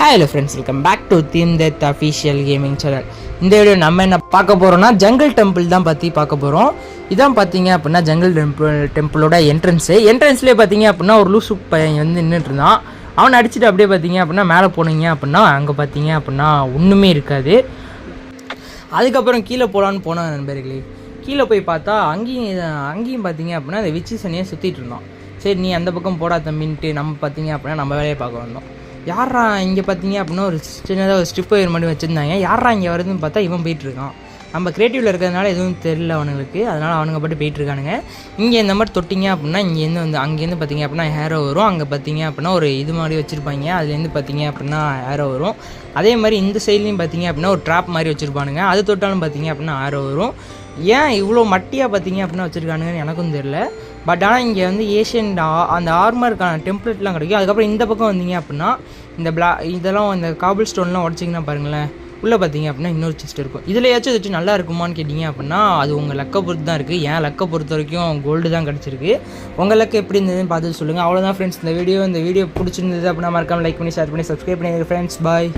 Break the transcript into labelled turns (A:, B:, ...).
A: Hello friends, welcome back to theme death official gaming channel. இந்த video நம்ம என்ன பார்க்க போகிறோம்னா ஜங்கிள் டெம்பிள் தான் பற்றி பார்க்க போகிறோம். இதான் பார்த்தீங்க அப்படின்னா ஜங்கிள் டெம்பிளோட என்ட்ரன்ஸ்லேயே பார்த்தீங்க அப்படின்னா ஒரு லூசு பையன் வந்து நின்றுட்டு இருந்தான். அவனை அடிச்சுட்டு அப்படியே பார்த்தீங்க அப்படின்னா மேலே போனீங்க அப்படின்னா அங்கே பார்த்தீங்க அப்படின்னா ஒன்றுமே இருக்காது. அதுக்கப்புறம் கீழே போகலான்னு போனான் நண்பர்களே. கீழே போய் பார்த்தா அங்கேயும் பார்த்தீங்க அப்படின்னா அந்த விச்சி சனியை சுற்றிட்டு இருந்தான். சரி, நீ அந்த பக்கம் போடா தம்பின்ட்டு நம்ம பார்த்தீங்க அப்படின்னா நம்ம வேலையை பார்க்க வந்தோம். யாரா இங்கே பார்த்தீங்க அப்படின்னா ஒரு சின்னதாக ஒரு ஸ்ட்ரிப் ஒயர் மாதிரி வச்சுருந்தாங்க. யாரா இங்கே வருதுன்னு பார்த்தா இவன் போயிட்டுருக்கான். நம்ம க்ரியேட்டிவில் இருக்கிறதுனால எதுவும் தெரியல அவனுங்களுக்கு, அதனால் அவனுங்க பாட்டு போயிட்டுருக்கானுங்க. இங்கே இந்த மாதிரி தொட்டிங்க அப்படின்னா இங்கேருந்து வந்து அங்கேருந்து பார்த்தீங்க அப்படின்னா ஹேரோ வரும். அங்கே பார்த்தீங்க அப்படின்னா ஒரு இது மாதிரி வச்சுருப்பாங்க, அதுலேருந்து பார்த்தீங்க அப்படின்னா ஹேரோ வரும். அதே மாதிரி இந்த சைட்லேயும் பார்த்தீங்க அப்படின்னா ஒரு ட்ராப் மாதிரி வச்சுருப்பானுங்க, அது தொட்டாலும் பார்த்தீங்க அப்படின்னா ஹேரோ வரும். ஏன் இவ்வளோ மட்டியாக பார்த்தீங்க அப்படின்னா வச்சுருக்கானுங்கன்னு எனக்கும் தெரியல. பட் ஆனால் இங்கே வந்து ஏஷியன் அந்த ஆர்மருக்கான டெம்ப்ளேட்லாம் கிடைக்கும். அதுக்கப்புறம் இந்த பக்கம் வந்தீங்க அப்படின்னா இந்த இதெல்லாம் இந்த காபிள் ஸ்டோன்லாம் உடச்சிங்கன்னா பாருங்களேன், உள்ளே பார்த்தீங்க அப்படின்னா இன்னொரு செஸ்ட் இருக்கும். இதில் ஏதாச்சும் நல்லா இருக்குமான்னு கேட்டிங்க அப்படின்னா அது உங்கள் லக்கை பொறுத்து தான் இருக்குது. ஏன் லக்கை பொறுத்த வரைக்கும் கோல்டு தான் கிடச்சிருக்கு. உங்கள் லக்கு எப்படி இருந்ததுன்னு பார்த்துட்டு சொல்லுங்கள். அவ்வளோதான் ஃப்ரெண்ட்ஸ், இந்த வீடியோ பிடிச்சிருந்தது அப்படின்னா மறக்காமல் லைக் பண்ணி ஷேர் பண்ணி சப்ஸ்கிரைப் பண்ணிடுங்க ஃப்ரெண்ட்ஸ். பாய்.